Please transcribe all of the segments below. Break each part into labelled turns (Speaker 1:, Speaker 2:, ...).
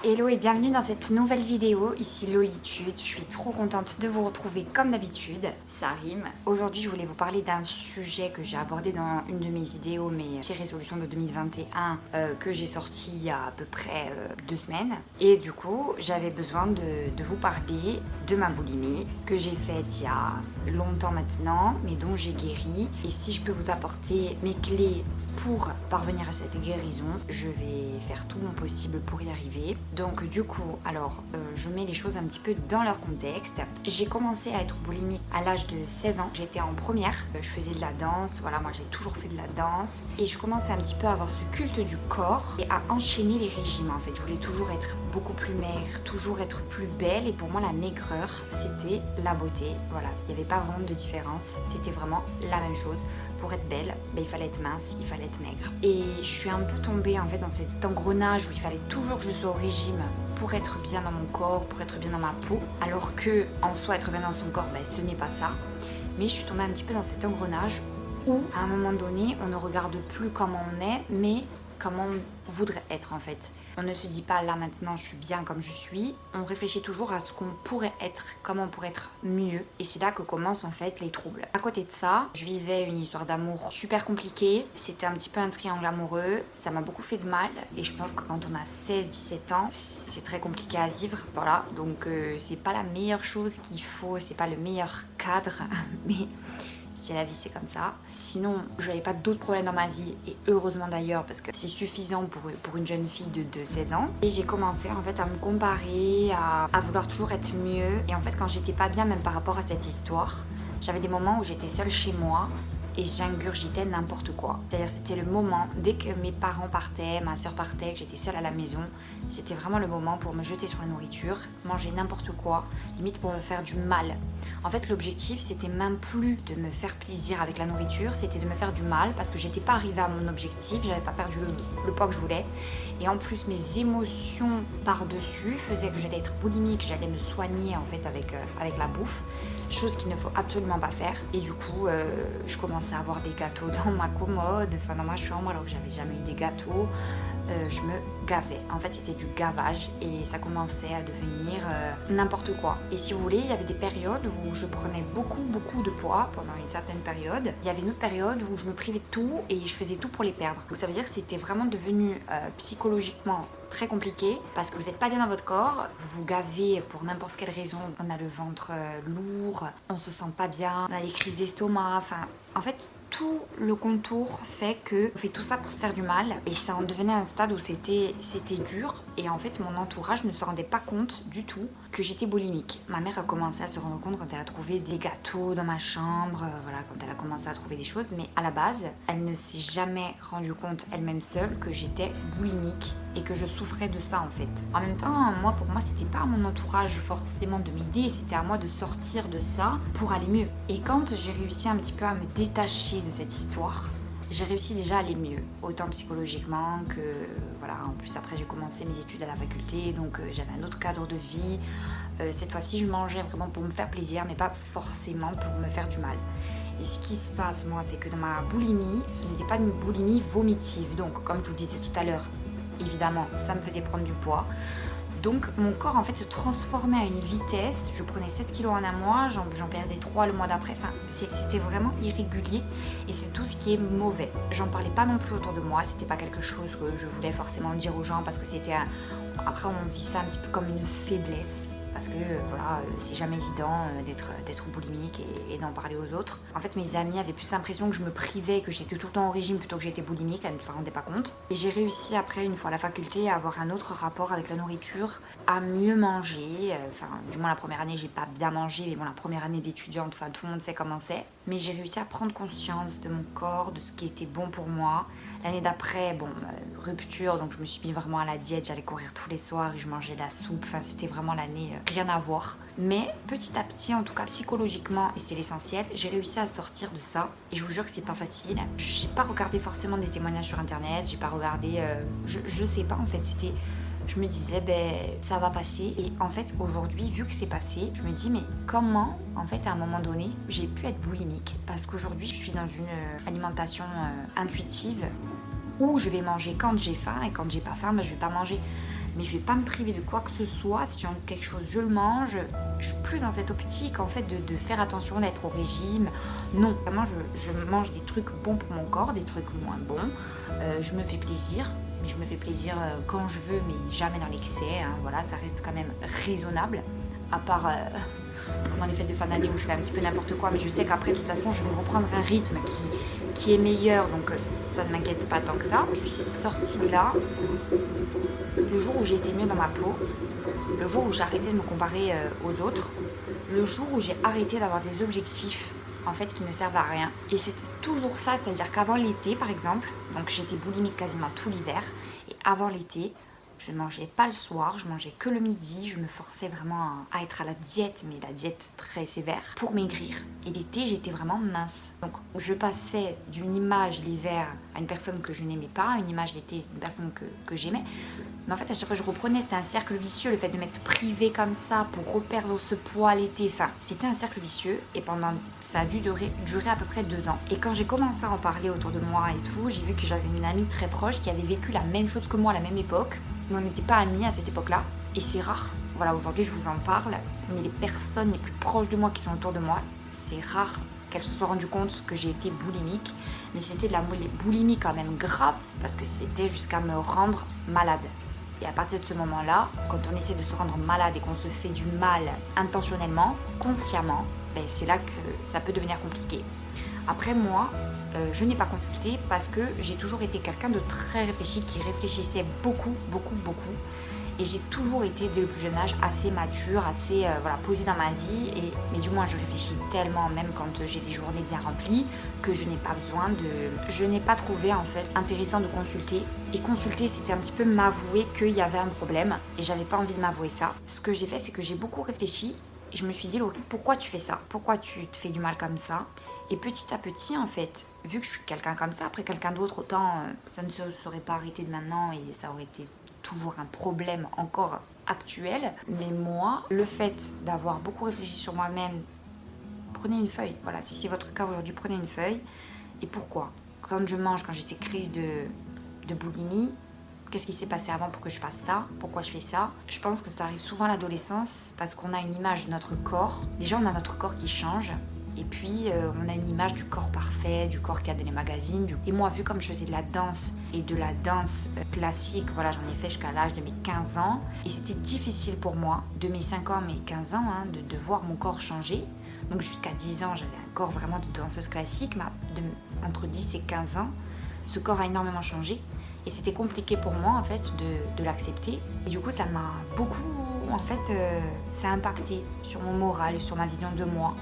Speaker 1: Hello et bienvenue dans cette nouvelle vidéo, ici Lolitude, je suis trop contente de vous retrouver comme d'habitude, ça rime. Aujourd'hui je voulais vous parler d'un sujet que j'ai abordé dans une de mes vidéos, mes petites résolutions de 2021 que j'ai sorti il y a à peu près 2 semaines. Et du coup j'avais besoin de vous parler de ma boulimie que j'ai faite il y a longtemps maintenant, mais dont j'ai guéri. Et si je peux vous apporter mes clés pour parvenir à cette guérison, je vais faire tout mon possible pour y arriver. Donc du coup, alors je mets les choses un petit peu dans leur contexte. J'ai commencé à être boulimique à l'âge de 16 ans. J'étais en première, je faisais de la danse, voilà, moi j'ai toujours fait de la danse. Et je commençais un petit peu à avoir ce culte du corps et à enchaîner les régimes en fait. Je voulais toujours être beaucoup plus maigre, toujours être plus belle. Et pour moi la maigreur, c'était la beauté. Voilà, il n'y avait pas vraiment de différence. C'était vraiment la même chose. Pour être belle, il fallait être mince, il fallait être maigre. Et je suis un peu tombée en fait dans cet engrenage où il fallait toujours que je sois au régime pour être bien dans mon corps, pour être bien dans ma peau. Alors que en soi, être bien dans son corps, ce n'est pas ça. Mais je suis tombée un petit peu dans cet engrenage où à un moment donné, on ne regarde plus comment on est, mais comment on voudrait être en fait. On ne se dit pas là maintenant je suis bien comme je suis, on réfléchit toujours à ce qu'on pourrait être, comment on pourrait être mieux. Et c'est là que commencent en fait les troubles. À côté de ça, je vivais une histoire d'amour super compliquée, c'était un petit peu un triangle amoureux, ça m'a beaucoup fait de mal. Et je pense que quand on a 16-17 ans, c'est très compliqué à vivre, voilà. Donc c'est pas la meilleure chose qu'il faut, c'est pas le meilleur cadre, mais... si la vie c'est comme ça. Sinon, je n'avais pas d'autres problèmes dans ma vie, et heureusement d'ailleurs, parce que c'est suffisant pour une jeune fille de 16 ans. Et j'ai commencé en fait à me comparer, à vouloir toujours être mieux. Et en fait, quand j'étais pas bien, même par rapport à cette histoire, j'avais des moments où j'étais seule chez moi et j'ingurgitais n'importe quoi. C'est-à-dire c'était le moment, dès que mes parents partaient, ma soeur partait, que j'étais seule à la maison, c'était vraiment le moment pour me jeter sur la nourriture, manger n'importe quoi, limite pour me faire du mal. En fait, l'objectif, c'était même plus de me faire plaisir avec la nourriture, c'était de me faire du mal parce que j'étais pas arrivée à mon objectif, j'avais pas perdu le poids que je voulais. Et en plus, mes émotions par-dessus faisaient que j'allais être boulimique, j'allais me soigner en fait avec la bouffe. Chose qu'il ne faut absolument pas faire. Et du coup, je commençais à avoir des gâteaux dans ma commode, enfin dans ma chambre, alors que j'avais jamais eu des gâteaux. Je me gavais. En fait, c'était du gavage et ça commençait à devenir n'importe quoi. Et si vous voulez, il y avait des périodes où je prenais beaucoup de poids pendant une certaine période. Il y avait une autre période où je me privais de tout et je faisais tout pour les perdre. Donc ça veut dire que c'était vraiment devenu psychologiquement très compliqué parce que vous n'êtes pas bien dans votre corps, vous vous gavez pour n'importe quelle raison, on a le ventre lourd, on se sent pas bien, on a des crises d'estomac, enfin en fait tout le contour fait que on fait tout ça pour se faire du mal et ça en devenait un stade où c'était dur et en fait mon entourage ne se rendait pas compte du tout que j'étais boulimique. Ma mère a commencé à se rendre compte quand elle a trouvé des gâteaux dans ma chambre, voilà, quand elle a commencé à trouver des choses, mais à la base elle ne s'est jamais rendue compte elle-même seule que j'étais boulimique et que je souffrais de ça en fait. En même temps, pour moi c'était pas à mon entourage forcément de m'aider, c'était à moi de sortir de ça pour aller mieux. Et quand j'ai réussi un petit peu à me détacher de cette histoire, j'ai réussi déjà à aller mieux, autant psychologiquement que voilà. En plus après j'ai commencé mes études à la faculté, donc j'avais un autre cadre de vie. Cette fois-ci je mangeais vraiment pour me faire plaisir, mais pas forcément pour me faire du mal. Et ce qui se passe moi, c'est que dans ma boulimie, ce n'était pas une boulimie vomitive. Donc comme je vous disais tout à l'heure, évidemment ça me faisait prendre du poids. Donc mon corps en fait se transformait à une vitesse, je prenais 7 kilos en un mois, j'en perdais 3 le mois d'après, enfin c'était vraiment irrégulier et c'est tout ce qui est mauvais. J'en parlais pas non plus autour de moi, c'était pas quelque chose que je voulais forcément dire aux gens parce que c'était après on vit ça un petit peu comme une faiblesse. Parce que voilà, c'est jamais évident d'être boulimique et d'en parler aux autres. En fait, mes amies avaient plus l'impression que je me privais, que j'étais tout le temps au régime plutôt que j'étais boulimique, elles ne s'en rendaient pas compte. Et j'ai réussi après, une fois à la faculté, à avoir un autre rapport avec la nourriture, à mieux manger. Enfin, du moins la première année, j'ai pas bien mangé, mais bon, la première année d'étudiante, enfin tout le monde sait comment c'est. Mais j'ai réussi à prendre conscience de mon corps, de ce qui était bon pour moi. L'année d'après, rupture, donc je me suis mis vraiment à la diète, j'allais courir tous les soirs et je mangeais de la soupe. Enfin, c'était vraiment l'année rien à voir. Mais petit à petit, en tout cas psychologiquement, et c'est l'essentiel, j'ai réussi à sortir de ça. Et je vous jure que c'est pas facile. J'ai pas regardé forcément des témoignages sur internet, j'ai pas regardé. Je sais pas en fait, c'était. Je me disais, ça va passer. Et en fait, aujourd'hui, vu que c'est passé, je me dis, mais comment, en fait, à un moment donné, j'ai pu être boulimique? Parce qu'aujourd'hui, je suis dans une alimentation intuitive où je vais manger quand j'ai faim et quand j'ai pas faim, je vais pas manger. mais je vais pas me priver de quoi que ce soit. Si j'ai envie de quelque chose, je le mange. Je suis plus dans cette optique en fait de faire attention, d'être au régime. Non, vraiment je mange des trucs bons pour mon corps, des trucs moins bons. Je me fais plaisir, mais je me fais plaisir quand je veux, mais jamais dans l'excès, hein. Voilà, ça reste quand même raisonnable, à part pendant les fêtes de fin d'année où je fais un petit peu n'importe quoi, mais je sais qu'après de toute façon je vais reprendre un rythme qui est meilleur, donc ça ne m'inquiète pas tant que ça. Je suis sortie de là le jour où j'ai été mieux dans ma peau, le jour où j'ai arrêté de me comparer aux autres, le jour où j'ai arrêté d'avoir des objectifs en fait qui ne servent à rien. Et c'était toujours ça, c'est-à-dire qu'avant l'été par exemple, donc j'étais boulimique quasiment tout l'hiver, et avant l'été, je ne mangeais pas le soir, je mangeais que le midi, je me forçais vraiment à être à la diète, mais la diète très sévère, pour maigrir. Et l'été, j'étais vraiment mince. Donc je passais d'une image l'hiver à une personne que je n'aimais pas, une image l'été, une personne que j'aimais. Mais en fait, à chaque fois que je reprenais, c'était un cercle vicieux, le fait de m'être privée comme ça pour reperdre ce poids l'été. Enfin, c'était un cercle vicieux et ça a dû durer à peu près 2 ans. Et quand j'ai commencé à en parler autour de moi et tout, j'ai vu que j'avais une amie très proche qui avait vécu la même chose que moi à la même époque. Mais on n'était pas amis à cette époque-là. Et c'est rare. Voilà, aujourd'hui, je vous en parle. Mais les personnes les plus proches de moi qui sont autour de moi, c'est rare qu'elles se soient rendues compte que j'ai été boulimique. Mais c'était de la boulimie quand même grave parce que c'était jusqu'à me rendre malade. Et à partir de ce moment-là, quand on essaie de se rendre malade et qu'on se fait du mal intentionnellement, consciemment, c'est là que ça peut devenir compliqué. Après moi, je n'ai pas consulté parce que j'ai toujours été quelqu'un de très réfléchi, qui réfléchissait beaucoup. Et j'ai toujours été dès le plus jeune âge assez mature, assez posée dans ma vie. Mais du moins je réfléchis tellement, même quand j'ai des journées bien remplies, que je n'ai pas besoin de... Je n'ai pas trouvé en fait intéressant de consulter. Et consulter, c'était un petit peu m'avouer qu'il y avait un problème. Et j'avais pas envie de m'avouer ça. Ce que j'ai fait, c'est que j'ai beaucoup réfléchi. Et je me suis dit, Laurie, pourquoi tu fais ça? Pourquoi tu te fais du mal comme ça? Et petit à petit, en fait, vu que je suis quelqu'un comme ça, après quelqu'un d'autre, autant ça ne se serait pas arrêté de maintenant et ça aurait été toujours un problème encore actuel. Mais moi, le fait d'avoir beaucoup réfléchi sur moi-même, prenez une feuille. Voilà, si c'est votre cas aujourd'hui, prenez une feuille. Et pourquoi? Quand je mange, quand j'ai ces crises de boulimie, qu'est-ce qui s'est passé avant pour que je fasse ça? Pourquoi je fais ça? Je pense que ça arrive souvent à l'adolescence parce qu'on a une image de notre corps. Déjà, on a notre corps qui change. Et puis, on a une image du corps parfait, du corps qu'il y a dans les magazines. Et moi, vu comme je faisais de la danse et de la danse classique, voilà, j'en ai fait jusqu'à l'âge de mes 15 ans. Et c'était difficile pour moi, de mes 5 ans à mes 15 ans, hein, de voir mon corps changer. Donc jusqu'à 10 ans, j'avais un corps vraiment de danseuse classique. Mais entre 10 et 15 ans, ce corps a énormément changé. Et c'était compliqué pour moi, en fait, de l'accepter. Et du coup, ça m'a beaucoup, en fait, ça a impacté sur mon moral, sur ma vision de moi.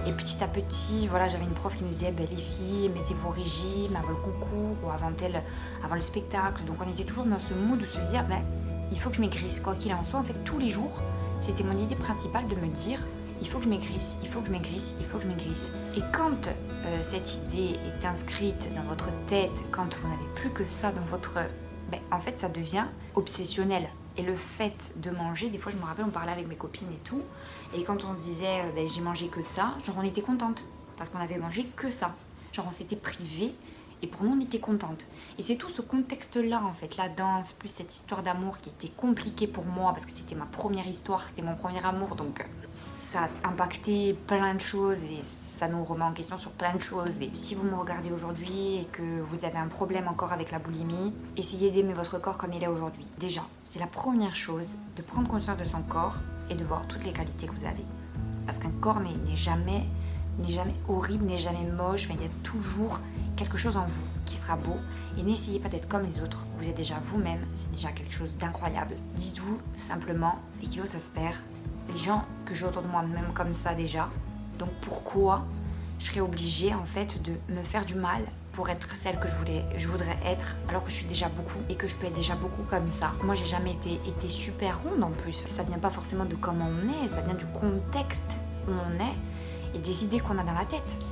Speaker 1: Et petit à petit, voilà, j'avais une prof qui nous disait les filles, mettez-vous au régime avant le concours ou avant le spectacle. Donc on était toujours dans ce mood de se dire il faut que je maigrisse, quoi qu'il en soit. En fait, tous les jours, c'était mon idée principale de me dire il faut que je maigrisse, il faut que je maigrisse, il faut que je maigrisse. Et quand cette idée est inscrite dans votre tête, quand vous n'avez plus que ça dans votre... en fait, ça devient obsessionnel. Et le fait de manger, des fois je me rappelle, on parlait avec mes copines et tout, et quand on se disait j'ai mangé que ça, genre on était contente, parce qu'on avait mangé que ça. Genre on s'était privé, et pour nous on était contente. Et c'est tout ce contexte-là en fait, la danse, plus cette histoire d'amour qui était compliquée pour moi, parce que c'était ma première histoire, c'était mon premier amour, donc ça a impacté plein de choses, et ça nous remet en question sur plein de choses. Et si vous me regardez aujourd'hui et que vous avez un problème encore avec la boulimie, essayez d'aimer votre corps comme il est aujourd'hui. Déjà, c'est la première chose, de prendre conscience de son corps et de voir toutes les qualités que vous avez. Parce qu'un corps n'est jamais horrible, n'est jamais moche. Enfin, il y a toujours quelque chose en vous qui sera beau. Et n'essayez pas d'être comme les autres. Vous êtes déjà vous-même, c'est déjà quelque chose d'incroyable. Dites-vous simplement, les kilos ça se perd. Les gens que j'ai autour de moi, même comme ça déjà. Donc pourquoi je serais obligée en fait de me faire du mal pour être celle que je voudrais être, alors que je suis déjà beaucoup et que je peux être déjà beaucoup comme ça. Moi j'ai jamais été super ronde en plus. Ça vient pas forcément de comment on est, ça vient du contexte où on est et des idées qu'on a dans la tête.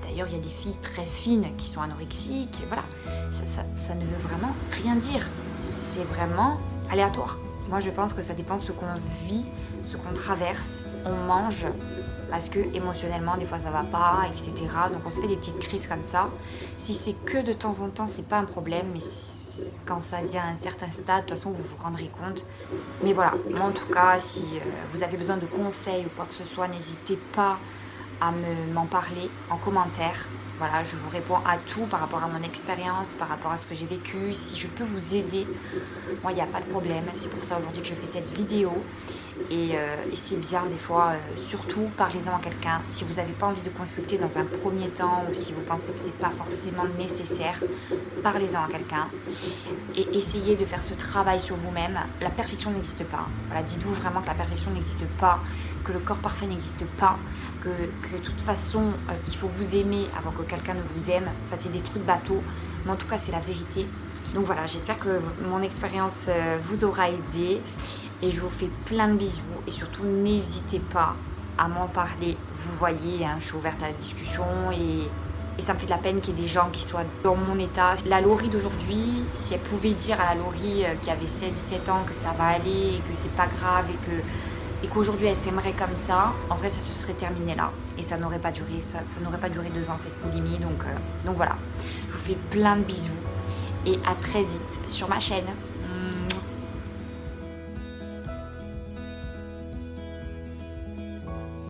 Speaker 1: D'ailleurs il y a des filles très fines qui sont anorexiques, voilà. Ça ne veut vraiment rien dire. C'est vraiment aléatoire. Moi je pense que ça dépend de ce qu'on vit, ce qu'on traverse. On mange parce que émotionnellement des fois ça va pas, etc. Donc on se fait des petites crises comme ça. Si c'est que de temps en temps, c'est pas un problème, mais quand ça vient à un certain stade, de toute façon vous vous rendrez compte. Mais voilà, moi en tout cas, si vous avez besoin de conseils ou quoi que ce soit, n'hésitez pas à m'en parler en commentaire. Voilà, je vous réponds à tout par rapport à mon expérience, par rapport à ce que j'ai vécu. Si je peux vous aider, moi il n'y a pas de problème. C'est pour ça aujourd'hui que je fais cette vidéo. Et c'est bien des fois, surtout parlez-en à quelqu'un. Si vous n'avez pas envie de consulter dans un premier temps ou si vous pensez que ce n'est pas forcément nécessaire, parlez-en à quelqu'un. Et essayez de faire ce travail sur vous-même. La perfection n'existe pas. Voilà, dites-vous vraiment que la perfection n'existe pas, que le corps parfait n'existe pas, que de toute façon, il faut vous aimer avant que quelqu'un ne vous aime. Enfin, c'est des trucs bateaux, mais en tout cas, c'est la vérité. Donc voilà, j'espère que mon expérience vous aura aidé et je vous fais plein de bisous et surtout, n'hésitez pas à m'en parler. Vous voyez, hein, je suis ouverte à la discussion et ça me fait de la peine qu'il y ait des gens qui soient dans mon état. La Laurie d'aujourd'hui, si elle pouvait dire à la Laurie qui avait 16-17 ans que ça va aller et que c'est pas grave et qu'aujourd'hui elle s'aimerait comme ça, en vrai ça se serait terminé là. Et ça n'aurait pas duré, ça n'aurait pas duré 2 ans cette boulimie. Donc voilà, je vous fais plein de bisous et à très vite sur ma chaîne.